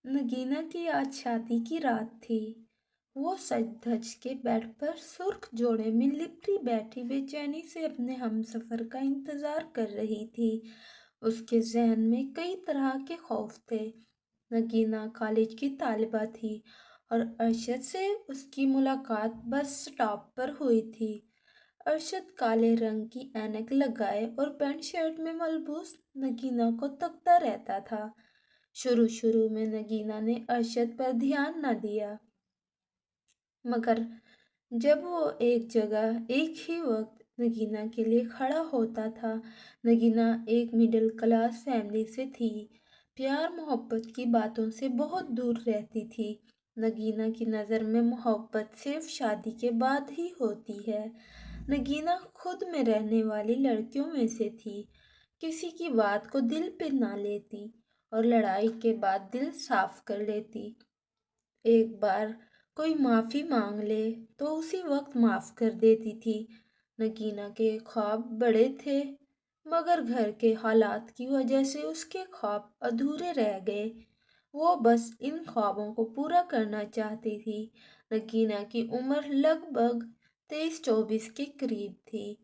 नगीना की आज शादी की रात थी। वो सज-धज के बेड पर सुर्ख जोड़े में लिपटी बैठी बेचैनी से अपने हमसफर का इंतजार कर रही थी। उसके ज़हन में कई तरह के खौफ थे। नगीना कॉलेज की तालिबा थी और अरशद से उसकी मुलाकात बस स्टॉप पर हुई थी। अरशद काले रंग की ऐनक लगाए और पैंट शर्ट में मलबूस नगीना को तकता रहता था। शुरू शुरू में नगीना ने अरशद पर ध्यान न दिया, मगर जब वो एक जगह एक ही वक्त नगीना के लिए खड़ा होता था। नगीना एक मिडिल क्लास फैमिली से थी, प्यार मोहब्बत की बातों से बहुत दूर रहती थी। नगीना की नज़र में मोहब्बत सिर्फ शादी के बाद ही होती है। नगीना खुद में रहने वाली लड़कियों में से थी, किसी की बात को दिल पे ना लेती और लड़ाई के बाद दिल साफ कर लेती। एक बार कोई माफ़ी मांग ले तो उसी वक्त माफ़ कर देती थी। नगीना के ख्वाब बड़े थे, मगर घर के हालात की वजह से उसके ख्वाब अधूरे रह गए। वो बस इन ख्वाबों को पूरा करना चाहती थी। नगीना की उम्र लगभग 23-24 के करीब थी।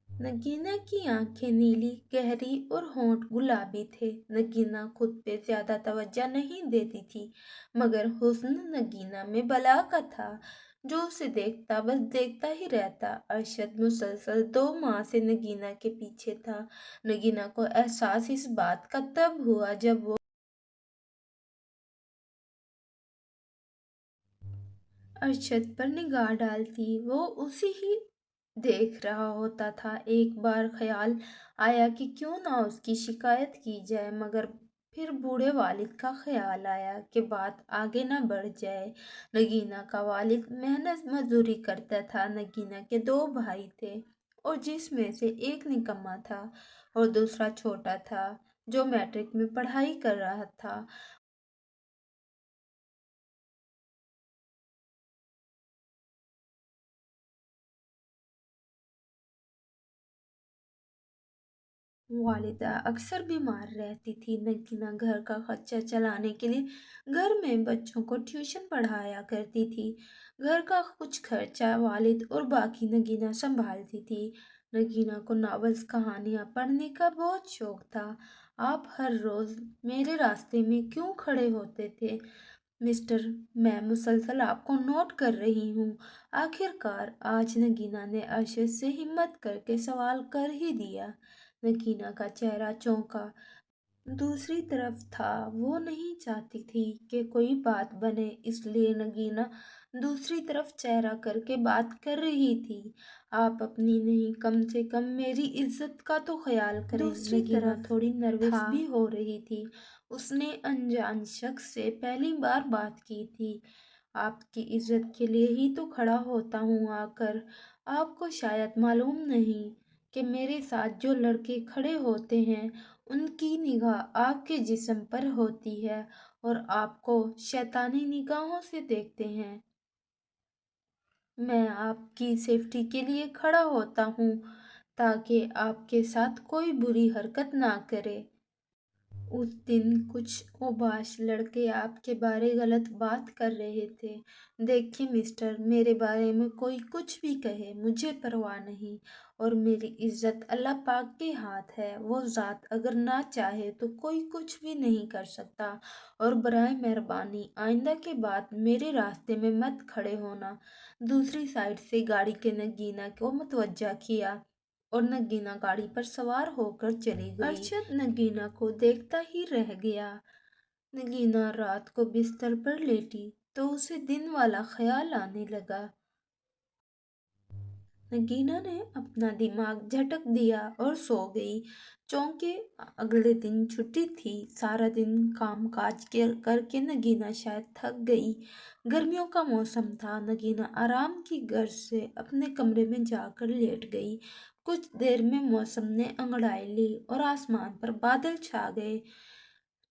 नगीना की आंखें नीली गहरी और होंठ गुलाबी थे। नगीना खुद पे ज्यादा तवज्जो नहीं देती थी, मगर हुस्न नगीना में बला का था। जो उसे देखता बस देखता ही रहता। अरशद मुसलसल 2 माह से नगीना के पीछे था। नगीना को एहसास इस बात का तब हुआ जब वो अरशद पर निगाह डालती। वो उसे ही देख रहा होता था। एक बार ख्याल आया कि क्यों ना उसकी शिकायत की जाए, मगर फिर बूढ़े वालिद का ख्याल आया कि बात आगे ना बढ़ जाए। नगीना का वालिद मेहनत मजदूरी करता था। नगीना के 2 भाई थे और जिसमें से एक निकम्मा था और दूसरा छोटा था जो मैट्रिक में पढ़ाई कर रहा था। वालिदा अक्सर बीमार रहती थी। नगीना घर का खर्चा चलाने के लिए घर में बच्चों को ट्यूशन पढ़ाया करती थी। घर का कुछ खर्चा वालिद और बाकी नगीना संभालती थी। नगीना को नॉवेल्स कहानियाँ पढ़ने का बहुत शौक था। आप हर रोज़ मेरे रास्ते में क्यों खड़े होते थे मिस्टर? मैं मुसलसल आपको नोट कर रही हूँ। आखिरकार आज नगीना ने अरशद से हिम्मत करके सवाल कर ही दिया। नगीना का चेहरा चौंका। दूसरी तरफ था। वो नहीं चाहती थी कि कोई बात बने, इसलिए नगीना दूसरी तरफ चेहरा करके बात कर रही थी। आप अपनी नहीं, कम से कम मेरी इज्जत का तो ख्याल करें। दूसरी नगीना तरफ थोड़ी नर्वस था भी हो रही थी। उसने अनजान शख्स से पहली बार बात की थी। आपकी इज्जत के लिए ही तो खड़ा होता हूँ आकर। आपको शायद मालूम नहीं कि मेरे साथ जो लड़के खड़े होते हैं उनकी निगाह आपके जिस्म पर होती है और आपको शैतानी निगाहों से देखते हैं। मैं आपकी सेफ्टी के लिए खड़ा होता हूँ ताकि आपके साथ कोई बुरी हरकत ना करे। उस दिन कुछ ओबाश लड़के आपके बारे गलत बात कर रहे थे। देखिए मिस्टर, मेरे बारे में कोई कुछ भी कहे मुझे परवाह नहीं, और मेरी इज्जत अल्लाह पाक के हाथ है। वो ज़ात अगर ना चाहे तो कोई कुछ भी नहीं कर सकता। और बराए मेहरबानी आइंदा के बाद मेरे रास्ते में मत खड़े होना। दूसरी साइड से गाड़ी के नगीना को मुतवज्जा किया और नगीना गाड़ी पर सवार होकर चली गई। अरशद नगीना को देखता ही रह गया। नगीना रात को बिस्तर पर लेटी तो उसे दिन वाला ख्याल आने लगा। नगीना ने अपना दिमाग झटक दिया और सो गई। चूंकि अगले दिन छुट्टी थी, सारा दिन काम काज के करके नगीना शायद थक गई। गर्मियों का मौसम था। नगीना आराम की गर्ज से अपने कमरे में जाकर लेट गई। कुछ देर में मौसम ने अंगड़ाई ली और आसमान पर बादल छा गए।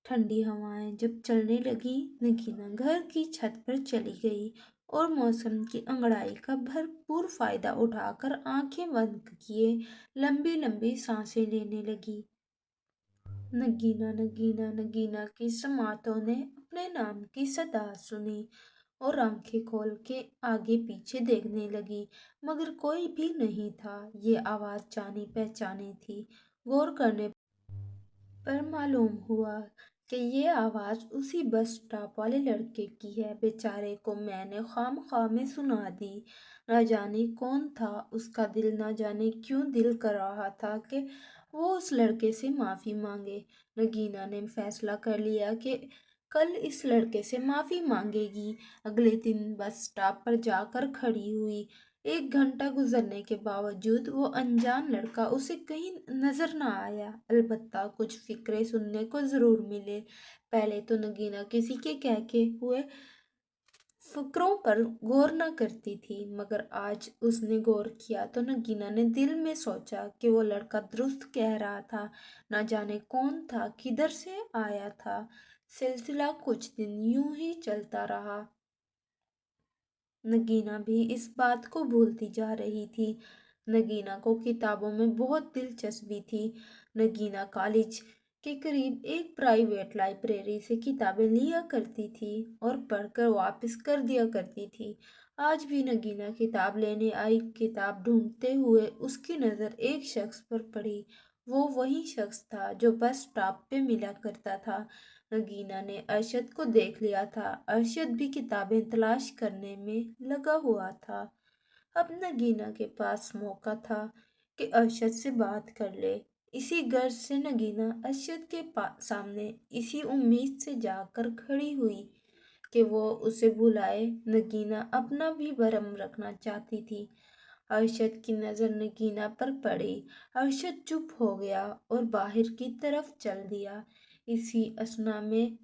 ठंडी हवाएं जब चलने लगी, नगीना घर की छत पर चली गई और मौसम की अंगड़ाई का भरपूर फायदा उठाकर आंखें बंद किए लंबी लंबी सांसें लेने लगी। नगीना नगीना नगीना की समातों ने अपने नाम की सदा सुनी और आंखें खोल के आगे पीछे देखने लगी, मगर कोई भी नहीं था। ये आवाज जानी पहचानी थी। गौर करने पर मालूम हुआ कि ये आवाज उसी बस स्टॉप वाले लड़के की है। बेचारे को मैंने खामखा में सुना दी। न जाने कौन था उसका दिल, न जाने क्यों दिल कर रहा था कि वो उस लड़के से माफी मांगे। नगीना ने फैसला कर लिया कि कल इस लड़के से माफी मांगेगी। अगले दिन बस स्टॉप पर जाकर खड़ी हुई। 1 घंटा गुजरने के बावजूद वो अनजान लड़का उसे कहीं नजर न आया। अलबत्ता कुछ फिक्रे सुनने को जरूर मिले। पहले तो नगीना किसी के कहके हुए फिक्रों पर गौर न करती थी, मगर आज उसने गौर किया तो नगीना ने दिल में सोचा कि वो लड़का दुरुस्त कह रहा था। न जाने कौन था, किधर से आया था। सिलसिला कुछ दिन यूं ही चलता रहा। नगीना भी इस बात को भूलती जा रही थी। नगीना को किताबों में बहुत दिलचस्पी थी। नगीना कॉलेज के करीब एक प्राइवेट लाइब्रेरी से किताबें लिया करती थी और पढ़कर वापस कर दिया करती थी। आज भी नगीना किताब लेने आई। किताब ढूंढते हुए उसकी नज़र एक शख्स पर पड़ी। वो वही शख्स था जो बस स्टॉप पे मिला करता था। नगीना ने अरशद को देख लिया था। अरशद भी किताबें तलाश करने में लगा हुआ था। अब नगीना के पास मौका था कि अरशद से बात कर ले। इसी गर्ज से नगीना अरशद के सामने इसी उम्मीद से जाकर खड़ी हुई कि वो उसे बुलाए। नगीना अपना भी भरम रखना चाहती थी। अरशद की नज़र नगीना पर पड़ी। अरशद चुप हो गया और बाहर की तरफ चल दिया। इसी असना में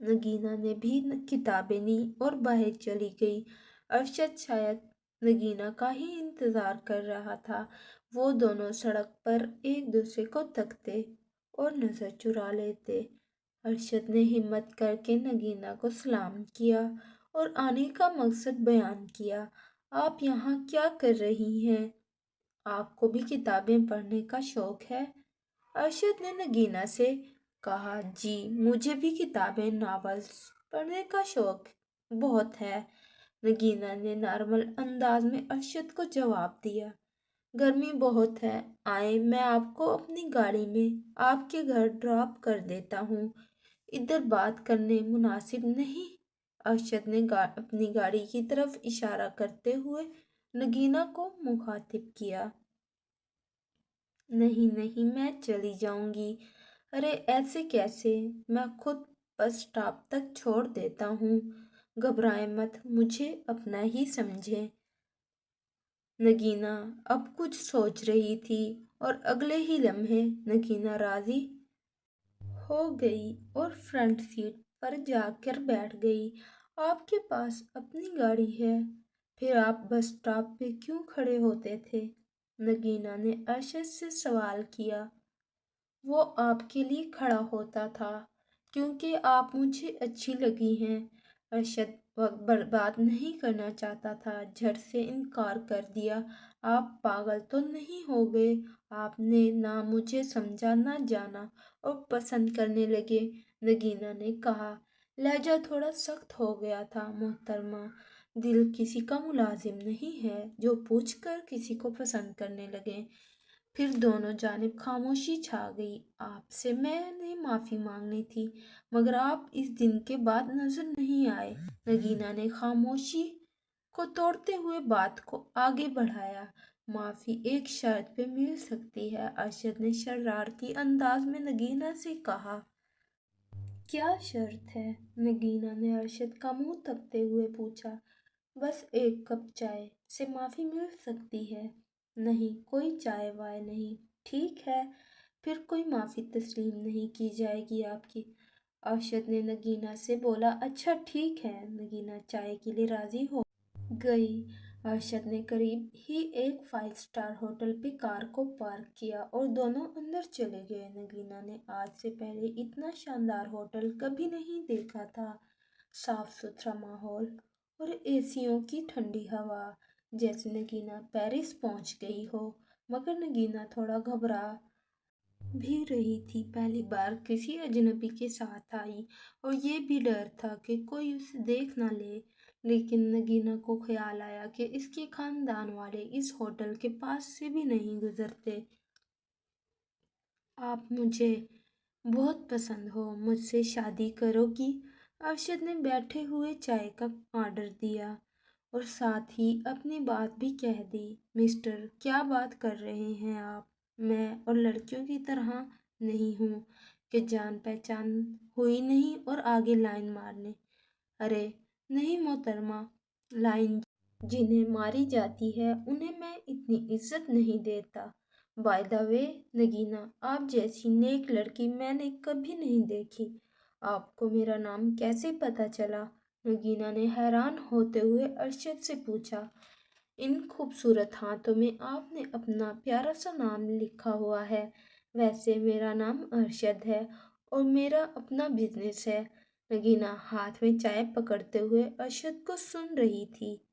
नगीना ने भी किताबें ली और बाहर चली गई। अरशद शायद नगीना का ही इंतजार कर रहा था। वो दोनों सड़क पर एक दूसरे को तकते और नजर चुरा लेते। अरशद ने हिम्मत करके नगीना को सलाम किया और आने का मकसद बयान किया। आप यहाँ क्या कर रही हैं? आपको भी किताबें पढ़ने का शौक है? अरशद ने नगीना से कहा, जी मुझे भी किताबें, नॉवेल्स पढ़ने का शौक बहुत है। नगीना ने नॉर्मल अंदाज में अरशद को जवाब दिया, गर्मी बहुत है, आए मैं आपको अपनी गाड़ी में आपके घर ड्रॉप कर देता हूँ। इधर बात करने मुनासिब नहीं। अरशद ने अपनी गाड़ी की तरफ इशारा करते हुए नगीना को मुखातिब किया। नहीं नहीं, मैं चली जाऊंगी। अरे ऐसे कैसे, मैं खुद बस स्टॉप तक छोड़ देता हूँ। घबराए मत, मुझे अपना ही समझे। नगीना अब कुछ सोच रही थी और अगले ही लम्हे नगीना राजी हो गई और फ्रंट सीट पर जाकर बैठ गई। आपके पास अपनी गाड़ी है, फिर आप बस स्टॉप पे क्यों खड़े होते थे? नगीना ने अरशद से सवाल किया। वो आपके लिए खड़ा होता था क्योंकि आप मुझे अच्छी लगी हैं। अरशद वक्त बर्बाद नहीं करना चाहता था, झट से इनकार कर दिया। आप पागल तो नहीं हो गए? आपने ना मुझे समझा ना जाना और पसंद करने लगे। नगीना ने कहा। लहजा थोड़ा सख्त हो गया था। मोहतरमा, दिल किसी का मुलाजिम नहीं है जो पूछकर किसी को पसंद करने लगे। फिर दोनों जानिब खामोशी छा गई। आपसे मैंने माफ़ी मांगनी थी, मगर आप इस दिन के बाद नजर नहीं आए। नगीना ने खामोशी को तोड़ते हुए बात को आगे बढ़ाया। माफ़ी एक शर्त पे मिल सकती है। अरशद ने शरारती अंदाज में नगीना से कहा। क्या शर्त है? नगीना ने अरशद का मुंह तकते हुए पूछा। बस एक कप चाय से माफ़ी मिल सकती है। नहीं, कोई चाय वाय नहीं। ठीक है, फिर कोई माफ़ी तस्लीम नहीं की जाएगी आपकी। अरशद ने नगीना से बोला। अच्छा ठीक है। नगीना चाय के लिए राज़ी हो गई। अरशद ने करीब ही एक 5 स्टार होटल पे कार को पार्क किया और दोनों अंदर चले गए। नगीना ने आज से पहले इतना शानदार होटल कभी नहीं देखा था। साफ सुथरा माहौल और एसियों की ठंडी हवा, जैसे नगीना पेरिस पहुंच गई हो। मगर नगीना थोड़ा घबरा भी रही थी। पहली बार किसी अजनबी के साथ आई और ये भी डर था कि कोई उसे देख ना ले। लेकिन नगीना को ख्याल आया कि इसके खानदान वाले इस होटल के पास से भी नहीं गुजरते। आप मुझे बहुत पसंद हो, मुझसे शादी करोगी? अरशद ने बैठे हुए चाय का ऑर्डर दिया और साथ ही अपनी बात भी कह दी। मिस्टर, क्या बात कर रहे हैं आप? मैं और लड़कियों की तरह नहीं हूँ कि जान पहचान हुई नहीं और आगे लाइन मारने। अरे नहीं मोहतरमा, लाइन जिन्हें मारी जाती है उन्हें मैं इतनी इज्जत नहीं देता। बाय द वे नगीना, आप जैसी नेक लड़की मैंने कभी नहीं देखी। आपको मेरा नाम कैसे पता चला? नगीना ने हैरान होते हुए अरशद से पूछा। इन खूबसूरत हाथों में आपने अपना प्यारा सा नाम लिखा हुआ है। वैसे मेरा नाम अरशद है और मेरा अपना बिजनेस है। नगीना हाथ में चाय पकड़ते हुए अरशद को सुन रही थी।